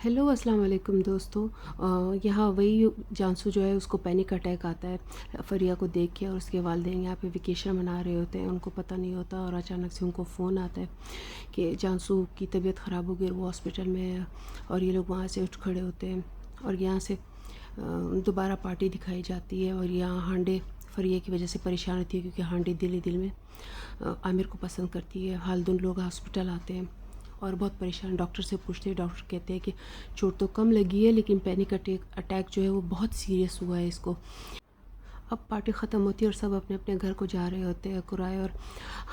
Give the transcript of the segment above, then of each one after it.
Hello السلام علیکم دوستو۔ یہاں وہی جانسو جو ہے اس کو پینک اٹیک آتا ہے فریہ کو دیکھ کے، اور اس کے والدین یہاں پہ ویکیشن منا رہے ہوتے ہیں، ان کو پتہ نہیں ہوتا اور اچانک سے ان کو فون آتا ہے کہ جانسو کی طبیعت خراب ہو گئی اور وہ ہاسپٹل میں ہے، اور یہ لوگ وہاں سے اٹھ کھڑے ہوتے ہیں اور یہاں سے دوبارہ پارٹی دکھائی جاتی ہے، اور یہاں ہانڈے فریہ کی وجہ سے پریشان ہوتی ہے کیونکہ ہانڈے دل ہی دل میں عامر کو پسند کرتی ہے۔ ہالدن لوگ ہاسپٹل آتے ہیں اور بہت پریشان، ڈاکٹر سے پوچھتے ہیں، ڈاکٹر کہتے ہیں کہ چوٹ تو کم لگی ہے لیکن پینک اٹیک جو ہے وہ بہت سیریس ہوا ہے اس کو۔ اب پارٹی ختم ہوتی ہے اور سب اپنے اپنے گھر کو جا رہے ہوتے ہیں، قرائے اور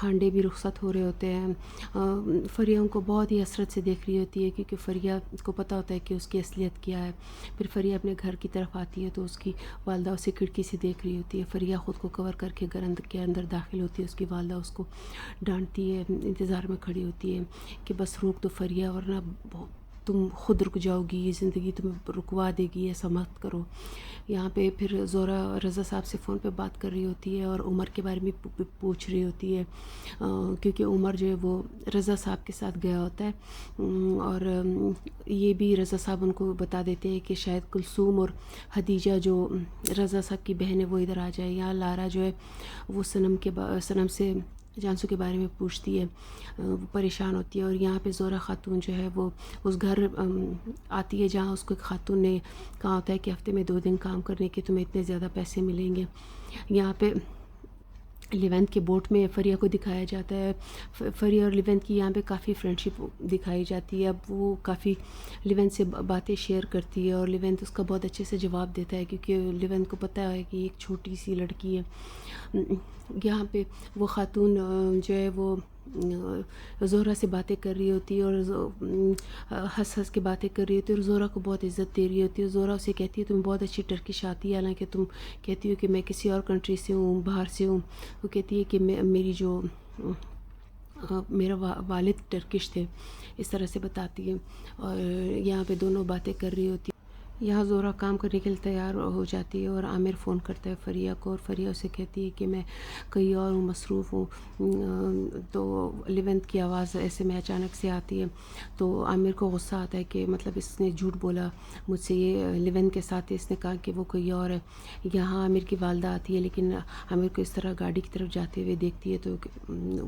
ہانڈے بھی رخصت ہو رہے ہوتے ہیں۔ فریہ ان کو بہت ہی حسرت سے دیکھ رہی ہوتی ہے کیونکہ فریہ کو پتہ ہوتا ہے کہ اس کی اصلیت کیا ہے۔ پھر فریہ اپنے گھر کی طرف آتی ہے تو اس کی والدہ اسے کھڑکی سے دیکھ رہی ہوتی ہے۔ فریہ خود کو کور کر کے گھر کے اندر داخل ہوتی ہے، اس کی والدہ اس کو ڈانٹتی ہے، انتظار میں کھڑی ہوتی ہے کہ بس روک دو فریہ ورنہ تم خود رک جاؤ گی، یہ زندگی تمہیں رکوا دے گی، ایسا مت کرو۔ یہاں پہ پھر زہرہ رضا صاحب سے فون پہ بات کر رہی ہوتی ہے اور عمر کے بارے میں پوچھ رہی ہوتی ہے، کیونکہ عمر جو ہے وہ رضا صاحب کے ساتھ گیا ہوتا ہے، اور یہ بھی رضا صاحب ان کو بتا دیتے ہیں کہ شاید کلثوم اور حدیجہ جو رضا صاحب کی بہن ہے وہ ادھر آ جائے۔ یہاں لارا جو ہے وہ صنم سے جانسو کے بارے میں پوچھتی ہے، وہ پریشان ہوتی ہے، اور یہاں پہ زہرہ خاتون جو ہے وہ اس گھر آتی ہے جہاں اس کو ایک خاتون نے کہا ہوتا ہے کہ ہفتے میں 2 دن کام کرنے کے تمہیں اتنے زیادہ پیسے ملیں گے۔ یہاں پہ لیونت کے بوٹ میں فریہ کو دکھایا جاتا ہے، فریہ اور لیونت کی یہاں پہ کافی فرینڈشپ دکھائی جاتی ہے۔ اب وہ کافی لیونت سے باتیں شیئر کرتی ہے اور لیونت اس کا بہت اچھے سے جواب دیتا ہے کیونکہ لیونت کو پتہ ہے کہ ایک چھوٹی سی لڑکی ہے۔ یہاں پہ وہ خاتون جو ہے وہ زہرہ سے باتیں کر رہی ہوتی ہے اور ہنس ہنس کے باتیں کر رہی ہوتی ہے اور زہرہ کو بہت عزت دے رہی ہوتی ہے۔ زہرہ اسے کہتی ہے تمہیں بہت اچھی ٹرکش آتی ہے، حالانکہ تم کہتی ہو کہ میں کسی اور کنٹری سے ہوں، باہر سے ہوں۔ وہ کہتی ہے کہ میری جو میرا والد ٹرکش تھے، اس طرح سے بتاتی ہے، اور یہاں پہ دونوں باتیں کر رہی ہوتی ہیں۔ یہاں زہرہ کام کرنے کے لیے تیار ہو جاتی ہے اور عامر فون کرتا ہے فریہ کو، اور فریہ اسے کہتی ہے کہ میں کہیں اور ہوں، مصروف ہوں۔ تو لیونت کی آواز ایسے میں اچانک سے آتی ہے تو عامر کو غصہ آتا ہے کہ مطلب اس نے جھوٹ بولا مجھ سے، یہ لیونت کے ساتھ اس نے کہا کہ وہ کوئی اور ہے۔ یہاں عامر کی والدہ آتی ہے لیکن عامر کو اس طرح گاڑی کی طرف جاتے ہوئے دیکھتی ہے تو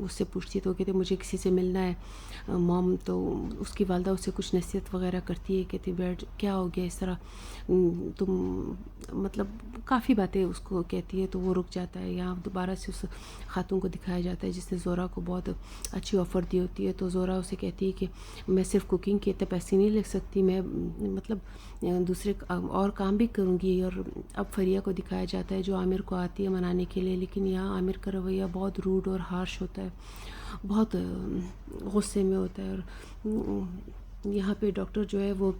اس سے پوچھتی ہے تو وہ کہتے مجھے کسی سے ملنا ہے موم، تو اس کی والدہ اسے کچھ نصیحت وغیرہ کرتی ہے، کہتی بیٹھ کیا ہو گیا اس طرح تم، مطلب کافی باتیں اس کو کہتی ہے تو وہ رک جاتا ہے۔ یہاں دوبارہ سے اس خاتون کو دکھایا جاتا ہے جس نے زہرہ کو بہت اچھی آفر دی ہوتی ہے، تو زہرہ اسے کہتی ہے کہ میں صرف کوکنگ کے اتنے پیسے نہیں لے سکتی، میں مطلب دوسرے اور کام بھی کروں گی۔ اور اب فریہ کو دکھایا جاتا ہے جو عامر کو آتی ہے منانے کے لیے، لیکن یہاں عامر کا رویہ بہت روڈ اور ہارش ہوتا ہے، بہت غصے میں ہوتا ہے۔ اور یہاں پہ ڈاکٹر جو ہے وہ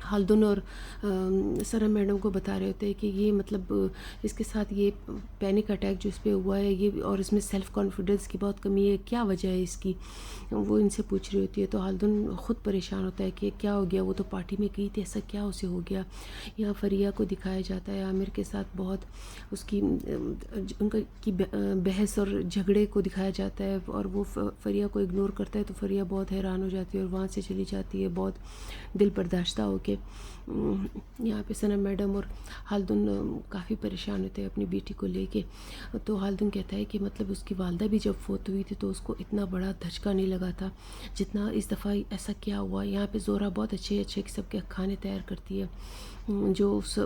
ہالدن اور سرم میڈم کو بتا رہے ہوتے ہیں کہ یہ مطلب اس کے ساتھ یہ پینک اٹیک جو اس پہ ہوا ہے یہ، اور اس میں سیلف کانفیڈنس کی بہت کمی ہے، کیا وجہ ہے اس کی، وہ ان سے پوچھ رہی ہوتی ہے۔ تو ہالدن خود پریشان ہوتا ہے کہ کیا ہو گیا، وہ تو پارٹی میں گئی تھی، ایسا کیا اسے ہو گیا۔ یہاں فریہ کو دکھایا جاتا ہے عامر کے ساتھ بہت اس کی بحث اور جھگڑے کو دکھایا جاتا ہے، اور وہ فریہ کو اگنور کرتا ہے تو فریہ بہت حیران ہو جاتی ہے اور وہاں سے چلی جاتی ہے بہت دل برداشتہ ہو کے۔ یہاں پہ سنم میڈم اور ہالدن کافی پریشان ہوتے ہیں اپنی بیٹی کو لے کے، تو ہالدن کہتا ہے کہ مطلب اس کی والدہ بھی جب فوت ہوئی تھی تو اس کو اتنا بڑا دھچکا نہیں لگا تھا جتنا اس دفعہ، ایسا کیا ہوا۔ یہاں پہ زہرہ بہت اچھے اچھے قسم کے کھانے تیار کرتی ہے جو اس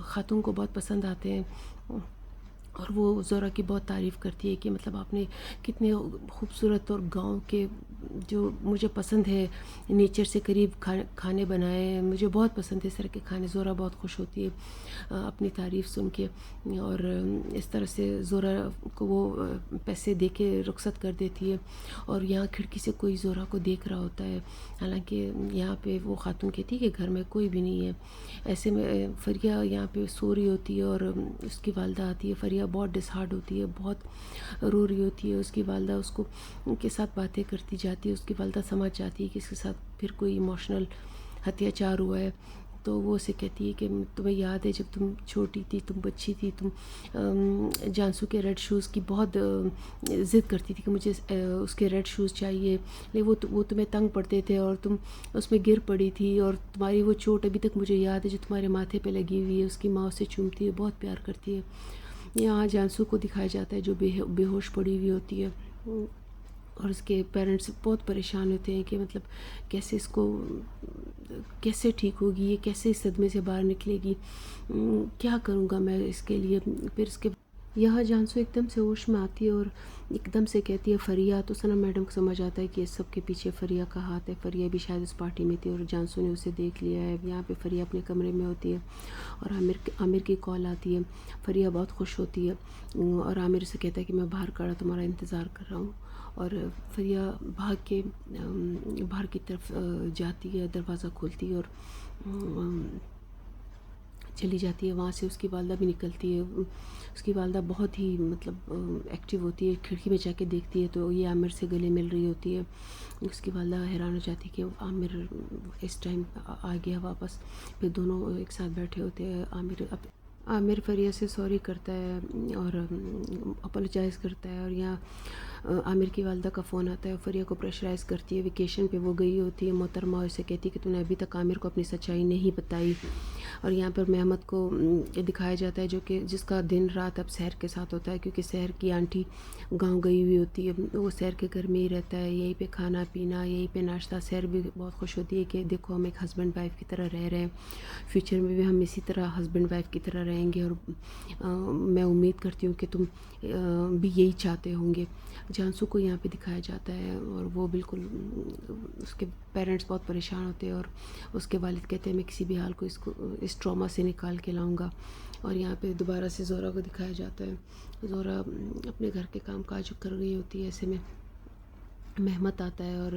خاتون کو بہت پسند آتے ہیں، اور وہ زہرہ کی بہت تعریف کرتی ہے کہ مطلب آپ نے کتنے خوبصورت اور گاؤں کے جو مجھے پسند ہے نیچر سے قریب کھانے بنائے ہیں، مجھے بہت پسند ہے اس طرح کے کھانے۔ زہرہ بہت خوش ہوتی ہے اپنی تعریف سن کے، اور اس طرح سے زہرہ کو وہ پیسے دے کے رخصت کر دیتی ہے، اور یہاں کھڑکی سے کوئی زہرہ کو دیکھ رہا ہوتا ہے، حالانکہ یہاں پہ وہ خاتون کہتی ہے کہ گھر میں کوئی بھی نہیں ہے۔ ایسے میں فریہ یہاں پہ سو رہی ہوتی ہے اور اس کی والدہ آتی ہے، فریہ بہت ڈس ہارڈ ہوتی ہے، بہت رو رہی ہوتی ہے، اس کی والدہ اس کو ان کے ساتھ باتیں کرتی جاتی ہے، اس کی والدہ سمجھ جاتی ہے کہ اس کے ساتھ پھر کوئی ایموشنل اتیاچار ہوا ہے، تو وہ اسے کہتی ہے کہ تمہیں یاد ہے جب تم چھوٹی تھی، تم بچی تھی، تم جانسو کے ریڈ شوز کی بہت ضد کرتی تھی کہ مجھے اس کے ریڈ شوز چاہیے، لیکن وہ تمہیں تنگ پڑتے تھے اور تم اس میں گر پڑی تھی، اور تمہاری وہ چوٹ ابھی تک مجھے یاد ہے جو تمہارے ماتھے پہ لگی ہوئی ہے۔ اس کی ماں اسے چومتی ہے، بہت پیار کرتی ہے۔ یہاں جانسو کو دکھایا جاتا ہے جو بے ہوش پڑی ہوئی ہوتی ہے، اور اس کے پیرنٹس بہت پریشان ہوتے ہیں کہ مطلب کیسے اس کو کیسے ٹھیک ہوگی، یہ کیسے اس صدمے سے باہر نکلے گی، کیا کروں گا میں اس کے لیے۔ پھر اس کے یہاں جانسو ایک دم سے ہوش میں آتی ہے اور ایک دم سے کہتی ہے فریہ، تو سنم میڈم کو سمجھ آتا ہے کہ اس سب کے پیچھے فریہ کا ہاتھ ہے۔ فریہ بھی شاید اس پارٹی میں تھی اور جانسو نے اسے دیکھ لیا ہے۔ یہاں پہ فریہ اپنے کمرے میں ہوتی ہے اور عامر کی کال آتی ہے۔ فریہ بہت خوش ہوتی ہے اور عامر اسے کہتا ہے کہ میں باہر کھڑا تمہارا انتظار کر رہا ہوں، اور فریہ بھاگ کے باہر کی طرف جاتی ہے، دروازہ کھولتی ہے اور چلی جاتی ہے۔ وہاں سے اس کی والدہ بھی نکلتی ہے۔ اس کی والدہ بہت ہی مطلب ایکٹیو ہوتی ہے، کھڑکی میں جا کے دیکھتی ہے تو یہ عامر سے گلے مل رہی ہوتی ہے۔ اس کی والدہ حیران ہو جاتی ہے کہ عامر اس ٹائم آ گیا واپس۔ پھر دونوں ایک ساتھ بیٹھے ہوتے ہیں۔ عامر فریہ سے سوری کرتا ہے اور اپولوجائز کرتا ہے، اور یہاں عامر کی والدہ کا فون آتا ہے اور فریہ کو پریشرائز کرتی ہے۔ ویکیشن پہ وہ گئی ہوتی ہے محترمہ، اسے کہتی ہے کہ تو نے ابھی تک عامر کو اپنی سچائی نہیں بتائی۔ اور یہاں پر محمد کو دکھایا جاتا ہے جو کہ جس کا دن رات اب سحر کے ساتھ ہوتا ہے، کیونکہ سحر کی آنٹی گاؤں گئی ہوئی ہوتی ہے، وہ سحر کے گھر میں ہی رہتا ہے، یہیں پہ کھانا پینا، یہیں پہ ناشتہ۔ سحر بھی بہت خوش ہوتی ہے کہ دیکھو ہم ایک ہسبینڈ وائف کی طرح رہ رہے ہیں، فیوچر میں بھی ہم اسی طرح ہسبینڈ وائف کی طرح رہیں گے، اور میں امید کرتی ہوں کہ تم بھی یہی چاہتے ہوں گے۔ جانسو کو یہاں پہ دکھایا جاتا ہے اور وہ بالکل اس کے پیرنٹس بہت پریشان ہوتے ہیں اور اس کے والد کہتے ہیں میں کسی بھی حال کو اس ٹراما سے نکال کے لاؤں گا۔ اور یہاں پہ دوبارہ سے زہرہ کو دکھایا جاتا ہے۔ زہرہ اپنے گھر کے کام کاج کر رہی ہوتی ہے، ایسے میں محمد آتا ہے اور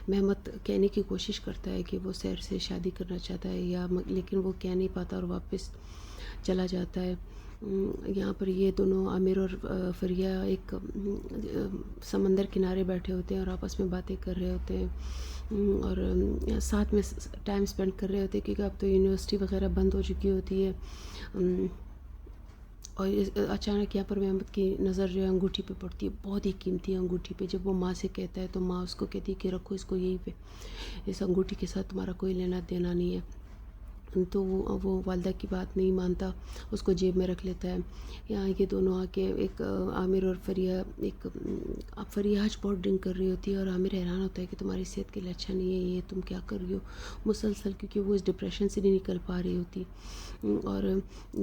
محمد کہنے کی کوشش کرتا ہے کہ وہ سحر سے شادی کرنا چاہتا ہے لیکن وہ کہہ نہیں پاتا اور واپس چلا جاتا ہے۔ یہاں پر یہ دونوں عامر اور فریہ ایک سمندر کنارے بیٹھے ہوتے ہیں اور آپس میں باتیں کر رہے ہوتے ہیں اور ساتھ میں ٹائم سپینڈ کر رہے ہوتے ہیں، کیونکہ اب تو یونیورسٹی وغیرہ بند ہو چکی ہوتی ہے۔ اور اچانک یہاں پر محمد کی نظر جو ہے انگوٹھی پہ پڑتی ہے، بہت ہی قیمتی انگوٹھی پہ۔ جب وہ ماں سے کہتا ہے تو ماں اس کو کہتی ہے کہ رکھو اس کو یہیں پہ، اس انگوٹھی کے ساتھ تمہارا کوئی لینا دینا نہیں ہے۔ تو وہ والدہ کی بات نہیں مانتا، اس کو جیب میں رکھ لیتا ہے۔ یہاں یہ دونوں آ کے ایک عامر اور فریہ فریہ آج بہت ڈرنک کر رہی ہوتی ہے اور عامر حیران ہوتا ہے کہ تمہاری صحت کے لیے اچھا نہیں ہے یہ، تم کیا کر رہی ہو مسلسل، کیونکہ وہ اس ڈپریشن سے نہیں نکل پا رہی ہوتی۔ اور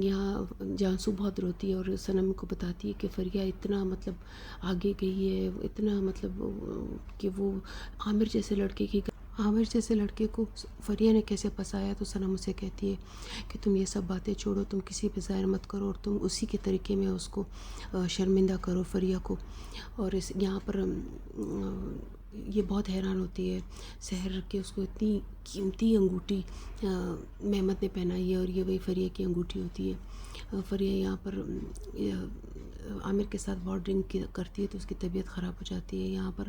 یہاں جانسو بہت روتی ہے اور سنم کو بتاتی ہے کہ فریہ اتنا مطلب آگے گئی ہے، اتنا مطلب کہ وہ عامر جیسے لڑکے کو فریہ نے کیسے پسایا۔ تو سنم اسے کہتی ہے کہ تم یہ سب باتیں چھوڑو، تم کسی پہ ظاہر مت کرو اور تم اسی کے طریقے میں اس کو شرمندہ کرو فریہ کو۔ اور یہاں پر یہ بہت حیران ہوتی ہے سحر کہ اس کو اتنی قیمتی انگوٹھی محمد نے پہنائی ہے اور یہ وہی فریہ کی انگوٹھی ہوتی ہے۔ فریہ یہاں پر عامر کے ساتھ بہت ڈرنک کرتی ہے تو اس کی طبیعت خراب ہو جاتی ہے۔ یہاں پر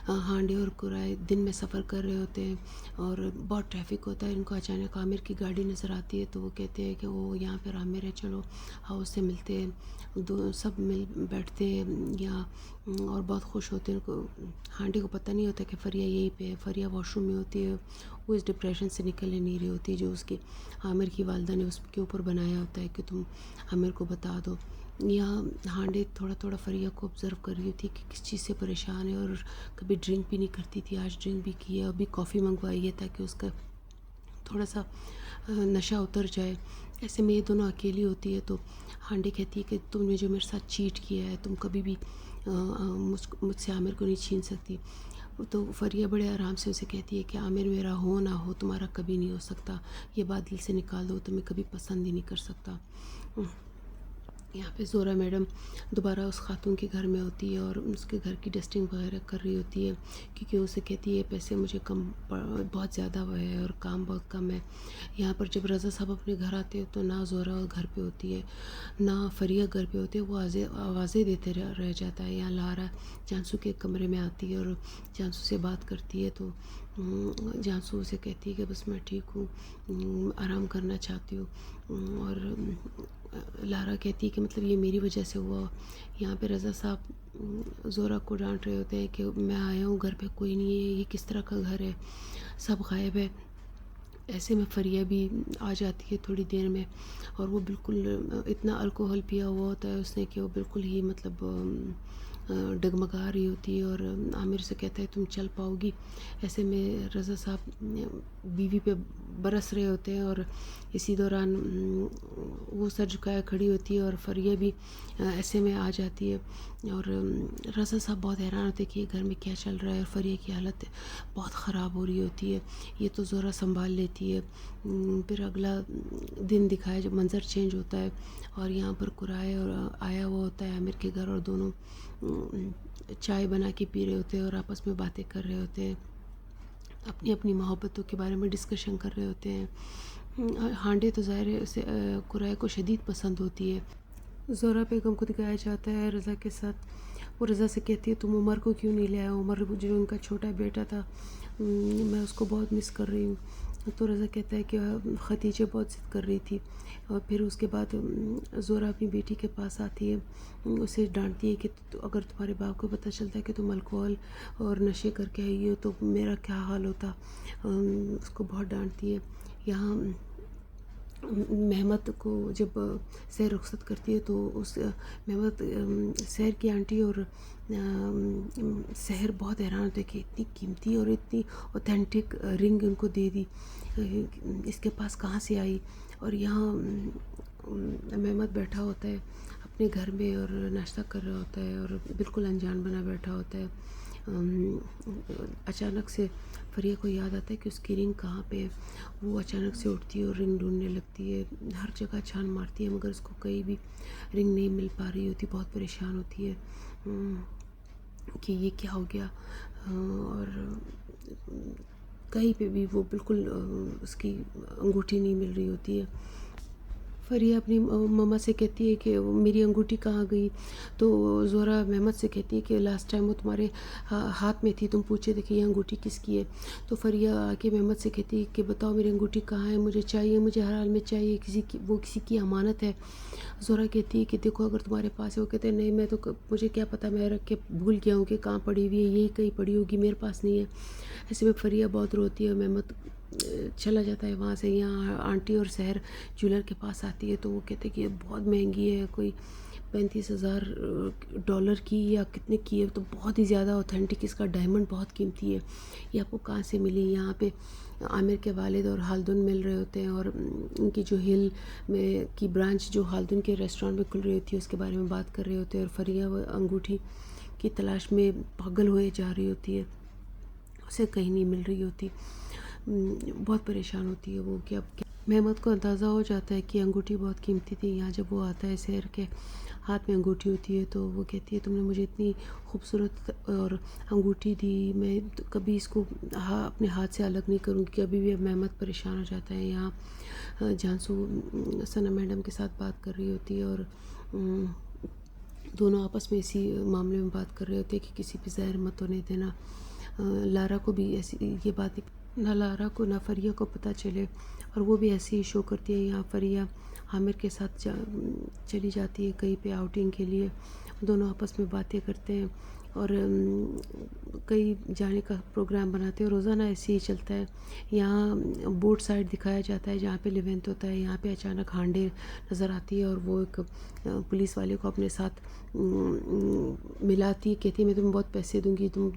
ہانڈے اور کرائے دن میں سفر کر رہے ہوتے ہیں اور بہت ٹریفک ہوتا ہے، ان کو اچانک عامر کی گاڑی نظر آتی ہے تو وہ کہتے ہیں کہ وہ یہاں پر عامر ہے، چلو آؤ اس سے ملتے ہیں۔ سب مل بیٹھتے ہیں یہاں اور بہت خوش ہوتے ہیں۔ ہانڈے کو پتہ نہیں ہوتا کہ فریہ یہیں پہ ہے، فریہ واش روم میں ہوتی ہے، وہ اس ڈپریشن سے نکلنے نہیں رہی ہوتی جو اس کی عامر کی والدہ نے اس کے اوپر بنایا ہوتا ہے کہ تم عامر کو بتا دو۔ یہاں ہانڈے تھوڑا تھوڑا فریہ کو آبزرو کر رہی ہوتی ہے کہ کس چیز سے پریشان ہے، اور کبھی ڈرنک بھی نہیں کرتی تھی، آج ڈرنک بھی کی ہے، ابھی کافی منگوائی ہے تاکہ اس کا تھوڑا سا نشہ اتر جائے۔ ایسے میں یہ دونوں اکیلی ہوتی ہے تو ہانڈے کہتی ہے کہ تم نے جو میرے ساتھ چیٹ کیا ہے تم کبھی بھی مجھ سے عامر کو نہیں چھین سکتی۔ تو فریہ بڑے آرام سے اسے کہتی ہے کہ عامر میرا ہو نہ ہو تمہارا کبھی نہیں ہو سکتا، یہ بات دل سے نکال دو، تمہیں کبھی پسند ہی نہیں کر سکتا۔ یہاں پہ زہرہ میڈم دوبارہ اس خاتون کے گھر میں ہوتی ہے اور اس کے گھر کی ڈسٹنگ وغیرہ کر رہی ہوتی ہے، کیونکہ اسے کہتی ہے پیسے مجھے بہت زیادہ ہے اور کام بہت کم ہے۔ یہاں پر جب رضا صاحب اپنے گھر آتے ہیں تو نہ زہرہ گھر پہ ہوتی ہے نہ فریہ گھر پہ ہوتی ہے، وہ آوازیں دیتے رہ جاتا ہے۔ یہاں لارا جانسو کے کمرے میں آتی ہے اور جانسو سے بات کرتی ہے تو جانسو سے کہتی ہے کہ بس میں ٹھیک ہوں، آرام کرنا چاہتی ہوں، اور لارا کہتی ہے کہ مطلب یہ میری وجہ سے ہوا۔ یہاں پہ رضا صاحب زورا کو ڈانٹ رہے ہوتے ہیں کہ میں آیا ہوں، گھر پہ کوئی نہیں ہے، یہ کس طرح کا گھر ہے، سب غائب ہے۔ ایسے میں فریہ بھی آ جاتی ہے تھوڑی دیر میں، اور وہ بالکل اتنا الکوہل پیا ہوا ہوتا ہے اس نے کہ وہ بالکل ہی مطلب ڈگمگا رہی ہوتی ہے، اور عامر سے کہتا ہے تم چل پاؤ گی۔ ایسے میں رضا صاحب بیوی پہ برس رہے ہوتے ہیں، اور اسی دوران وہ سر جھکائے کھڑی ہوتی ہے، اور فریہ بھی ایسے میں آ جاتی ہے، اور رضا صاحب بہت حیران ہوتے ہیں کہ یہ گھر میں کیا چل رہا ہے، اور فریہ کی حالت بہت خراب ہو رہی ہوتی ہے۔ یہ تو زورا سنبھال لیتی ہے۔ پھر اگلا دن دکھایا جب منظر چینج ہوتا ہے، اور یہاں پر قرائے اور آیا ہوا ہوتا ہے عامر کے گھر، اور دونوں چائے بنا کے پی رہے ہوتے ہیں اور آپس میں باتیں کر رہے ہوتے ہیں، اپنی اپنی محبتوں کے بارے میں ڈسکشن کر رہے ہوتے ہیں۔ ہانڈے تو ظاہر ہے اسے قرائے کو شدید پسند ہوتی ہے۔ زہرا بیگم کو دکھایا جاتا ہے رضا کے ساتھ۔ وہ رضا سے کہتی ہے تم عمر کو کیوں نہیں لے آئے؟ عمر جو ان کا چھوٹا بیٹا تھا، میں اس کو بہت مس کر رہی ہوں۔ تو رضا کہتا ہے کہ ختیجہ بہت ضد کر رہی تھی، اور پھر اس کے بعد زہرا اپنی بیٹی کے پاس آتی ہے، اسے ڈانٹتی ہے کہ اگر تمہارے باپ کو پتہ چلتا ہے کہ تم الکوہل اور نشے کر کے آئی ہو تو میرا کیا حال ہوتا۔ اس کو بہت ڈانٹتی ہے۔ یہاں محمد کو جب سحر رخصت کرتی ہے تو اس محمد سحر کی آنٹی اور سحر بہت حیران ہوتے کہ اتنی قیمتی اور اتنی اوتھینٹک رنگ ان کو دے دی، اس کے پاس کہاں سے آئی؟ اور یہاں محمد بیٹھا ہوتا ہے اپنے گھر میں اور ناشتہ کر رہا ہوتا ہے، اور بالکل انجان بنا بیٹھا ہوتا ہے۔ اچانک سے فریہ کو یاد آتا ہے کہ اس کی رنگ کہاں پہ ہے۔ وہ اچانک سے اٹھتی ہے اور رنگ ڈھونڈنے لگتی ہے، ہر جگہ چھان مارتی ہے، مگر اس کو کہیں بھی رنگ نہیں مل پا رہی ہوتی، بہت پریشان ہوتی ہے کہ یہ کیا ہو گیا، اور کہیں پہ بھی وہ بالکل اس کی انگوٹھی نہیں مل رہی ہوتی ہے۔ فریہ اپنی ماما سے کہتی ہے کہ میری انگوٹھی کہاں گئی؟ تو زہرا محمد سے کہتی ہے کہ لاسٹ ٹائم وہ تمہارے ہاتھ میں تھی، تم پوچھے تھے کہ یہ انگوٹھی کس کی ہے؟ تو فریہ آ کے محمد سے کہتی ہے کہ بتاؤ میری انگوٹھی کہاں ہے، مجھے چاہیے، مجھے ہر حال میں چاہیے، وہ کسی کی امانت ہے۔ زہرا کہتی ہے کہ دیکھو اگر تمہارے پاس ہے، وہ کہتے ہیں نہیں، میں تو مجھے کیا پتہ، میں رکھ کے بھول گیا ہوں کہ کہاں پڑی ہوئی ہے، یہی کہیں پڑی ہوگی، میرے پاس نہیں ہے۔ ایسے میں فریہ بہت روتی ہے، اور محمد چلا جاتا ہے وہاں سے۔ یہاں آنٹی اور سحر جولر کے پاس آتی ہے تو وہ کہتے ہیں کہ یہ بہت مہنگی ہے، کوئی $35,000 کی یا کتنے کی ہے، تو بہت ہی زیادہ اوتھینٹک، اس کا ڈائمنڈ بہت قیمتی ہے، یہ آپ کو کہاں سے ملی؟ یہاں پہ عامر کے والد اور خالدن مل رہے ہوتے ہیں، اور ان کی جو ہل میں کی برانچ جو خالدن کے ریسٹورینٹ میں کھل رہی ہوتی ہے اس کے بارے میں بات کر رہے ہوتے ہیں، اور فریہ وہ انگوٹھی کی تلاش میں پاگل ہوئے جا رہی ہوتی ہے، اسے کہیں نہیں مل رہی ہوتی، بہت پریشان ہوتی ہے وہ کہ اب محمد کو اندازہ ہو جاتا ہے کہ انگوٹھی بہت قیمتی تھی۔ یہاں جب وہ آتا ہے سحر کے ہاتھ میں انگوٹھی ہوتی ہے تو وہ کہتی ہے تم نے مجھے اتنی خوبصورت اور انگوٹھی دی، میں کبھی اس کو اپنے ہاتھ سے الگ نہیں کروں گی کبھی بھی۔ اب محمد پریشان ہو جاتا ہے۔ یہاں جانسو ثنا میڈم کے ساتھ بات کر رہی ہوتی ہے، اور دونوں آپس میں اسی معاملے میں بات کر رہے ہوتے ہیں کہ کسی پہ زہر مت ہونے دینا۔ لارا کو بھی ایسی یہ بات نہ لارا کو نہ فریہ کو پتہ چلے، اور وہ بھی ایسے ہی شو کرتی ہے۔ یہاں فریہ عامر کے ساتھ چلی جاتی ہے کہیں پہ آؤٹنگ کے لیے، دونوں آپس میں باتیں کرتے ہیں اور کئی جانے کا پروگرام بناتے ہیں، روزانہ ایسے ہی چلتا ہے۔ یہاں بوٹ سائڈ دکھایا جاتا ہے جہاں پہ لیونت ہوتا ہے، یہاں پہ اچانک ہانڈے نظر آتی ہے، اور وہ ایک پولیس والے کو اپنے ساتھ ملاتی، کہتی ہے میں تمہیں بہت پیسے دوں گی، تم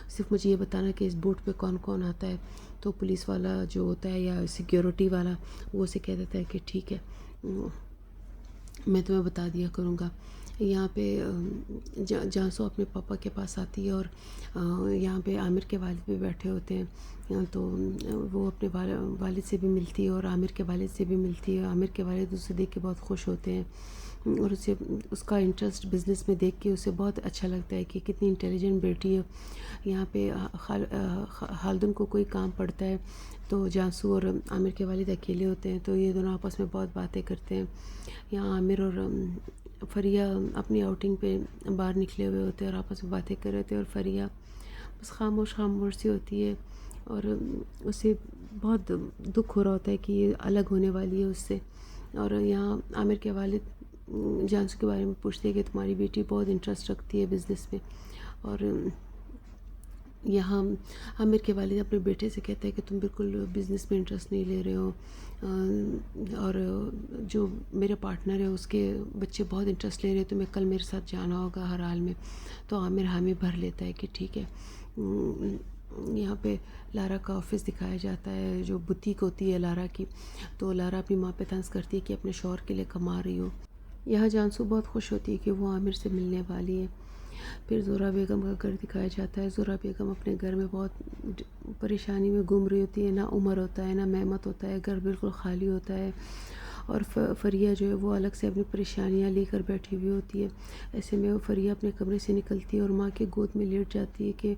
صرف مجھے یہ بتانا کہ اس بوٹ پہ کون کون آتا ہے۔ تو پولیس والا جو ہوتا ہے یا سیکیورٹی والا وہ اسے کہہ دیتا ہے کہ ٹھیک ہے، میں تمہیں بتا دیا کروں گا۔ یہاں پہ جانسو اپنے پاپا کے پاس آتی ہے، اور یہاں پہ عامر کے والد بھی بیٹھے ہوتے ہیں، تو وہ اپنے والد سے بھی ملتی ہے اور عامر کے والد سے بھی ملتی ہے۔ عامر کے والد اسے دیکھ کے بہت خوش ہوتے ہیں، اور اس کا انٹرسٹ بزنس میں دیکھ کے اسے بہت اچھا لگتا ہے کہ کتنی انٹیلیجنٹ بیٹی ہے۔ یہاں پہ خالدن کو کوئی کام پڑتا ہے تو جانسو اور عامر کے والد اکیلے ہوتے ہیں، تو یہ دونوں آپس میں بہت باتیں کرتے ہیں۔ یہاں عامر اور فریہ اپنی آؤٹنگ پہ باہر نکلے ہوئے ہوتے ہیں اور آپس میں باتیں کر رہے ہوتے ہیں، اور فریہ بس خاموش سی ہوتی ہے، اور اسے بہت دکھ ہو رہا ہوتا ہے کہ یہ الگ ہونے والی ہے اس سے. اور یہاں عامر کے والد جانسو کے بارے میں پوچھتے ہیں کہ تمہاری بیٹی بہت انٹرسٹ رکھتی ہے بزنس میں. اور یہاں عامر کے والد اپنے بیٹے سے کہتے ہیں کہ تم بالکل بزنس میں انٹرسٹ نہیں لے رہے ہو، اور جو میرا پارٹنر ہے اس کے بچے بہت انٹرسٹ لے رہے ہیں، تمہیں کل میرے ساتھ جانا ہوگا ہر حال میں. تو عامر حامی بھر لیتا ہے کہ ٹھیک ہے. یہاں پہ لارا کا آفس دکھایا جاتا ہے، جو بوتیک ہوتی ہے لارا کی. تو لارا اپنی ماں پہ طنز کرتی ہے کہ اپنے شوہر کے لیے کما رہی ہو. یہاں جانسو بہت خوش ہوتی ہے کہ وہ عامر سے ملنے والی ہے. پھر زہرہ بیگم کا گھر دکھایا جاتا ہے. زہرہ بیگم اپنے گھر میں بہت پریشانی میں گھوم رہی ہوتی ہے. نہ عمر ہوتا ہے نہ مہمت ہوتا ہے، گھر بالکل خالی ہوتا ہے. اور فریہ جو ہے وہ الگ سے اپنی پریشانیاں لے کر بیٹھی ہوئی ہوتی ہے. ایسے میں وہ فریہ اپنے کمرے سے نکلتی ہے اور ماں کے گود میں لیٹ جاتی ہے کہ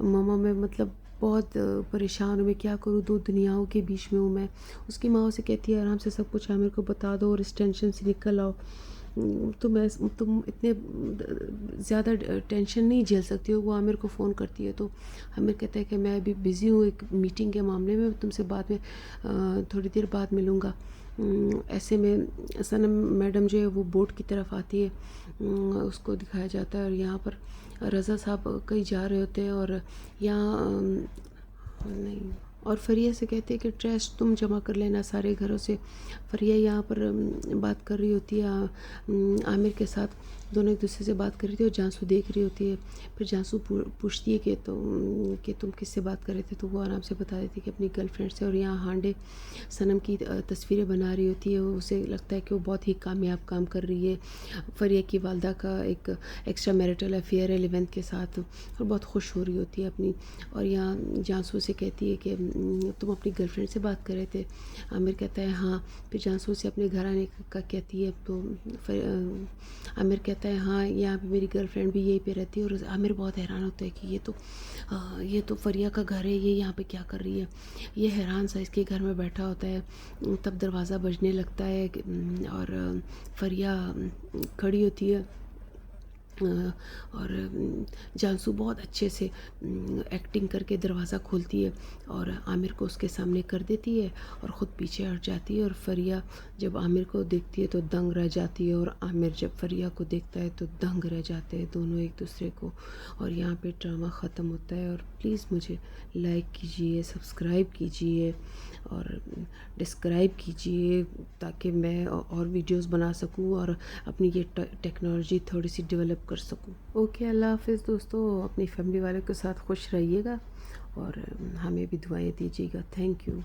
ماما میں مطلب بہت پریشان ہوں، میں کیا کروں، دو دنیاؤں کے بیچ میں ہوں میں. اس کی ماں اسے کہتی ہے آرام سے سب کچھ عامر کو بتا دو اور اس ٹینشن سے نکل آؤ. تم اتنے زیادہ ٹینشن نہیں جھیل سکتی ہو. وہ عامر کو فون کرتی ہے تو عامر کہتا ہے کہ میں ابھی بزی ہوں ایک میٹنگ کے معاملے میں، تم سے بعد میں تھوڑی دیر بعد ملوں گا. ایسے میں صنم میڈم جو ہے وہ بورڈ کی طرف آتی ہے، اس کو دکھایا جاتا ہے. اور یہاں پر رضا صاحب کہیں جا رہے ہوتے ہیں اور یہاں نہیں، اور فریہ سے کہتے ہیں کہ ٹریش تم جمع کر لینا سارے گھروں سے. فریہ یہاں پر بات کر رہی ہوتی ہے عامر کے ساتھ، دونوں ایک دوسرے سے بات کر رہی تھی اور جانسو دیکھ رہی ہوتی ہے. پھر جانسو پوچھتی ہے کہ تم کس سے بات کر رہے تھے، تو وہ آرام سے بتا دیتی ہے کہ اپنی گرل فرینڈ سے. اور یہاں ہانڈے صنم کی تصویریں بنا رہی ہوتی ہے. اسے لگتا ہے کہ وہ بہت ہی کامیاب کام کر رہی ہے. فریہ کی والدہ کا ایک ایکسٹرا میرٹل افیئر ہے 11 کے ساتھ، اور بہت خوش ہو رہی ہوتی ہے اپنی. اور یہاں جانسو سے کہتی ہے کہ تم اپنی گرل فرینڈ سے بات کر رہے تھے. عامر کہتا ہے ہاں. پھر جانسو سے اپنے گھر آنے کا کہتی ہے تو عامر کہتا ہے ہاں یہاں پہ میری گرل فرینڈ بھی یہیں پہ رہتی ہے. اور عامر بہت حیران ہوتا ہے کہ یہ تو فریہ کا گھر ہے، یہ یہاں پہ کیا کر رہی ہے. یہ حیران سا اس کے گھر میں بیٹھا ہوتا ہے. تب دروازہ بجنے لگتا ہے اور فریہ کھڑی ہوتی ہے اور جانسو بہت اچھے سے ایکٹنگ کر کے دروازہ کھولتی ہے اور عامر کو اس کے سامنے کر دیتی ہے اور خود پیچھے ہٹ جاتی ہے. اور فریہ جب عامر کو دیکھتی ہے تو دنگ رہ جاتی ہے، اور عامر جب فریہ کو دیکھتا ہے تو دنگ رہ جاتے ہیں دونوں ایک دوسرے کو. اور یہاں پہ ڈرامہ ختم ہوتا ہے. اور پلیز مجھے لائک کیجئے، سبسکرائب کیجئے اور ڈسکرائب کیجئے تاکہ میں اور ویڈیوز بنا سکوں اور اپنی یہ ٹیکنالوجی تھوڑی سی ڈیولپ کر سکوں. اوکے، اللہ حافظ دوستو. اپنی فیملی والوں کے ساتھ خوش رہیے گا اور ہمیں بھی دعائیں دیجیے گا. Thank you.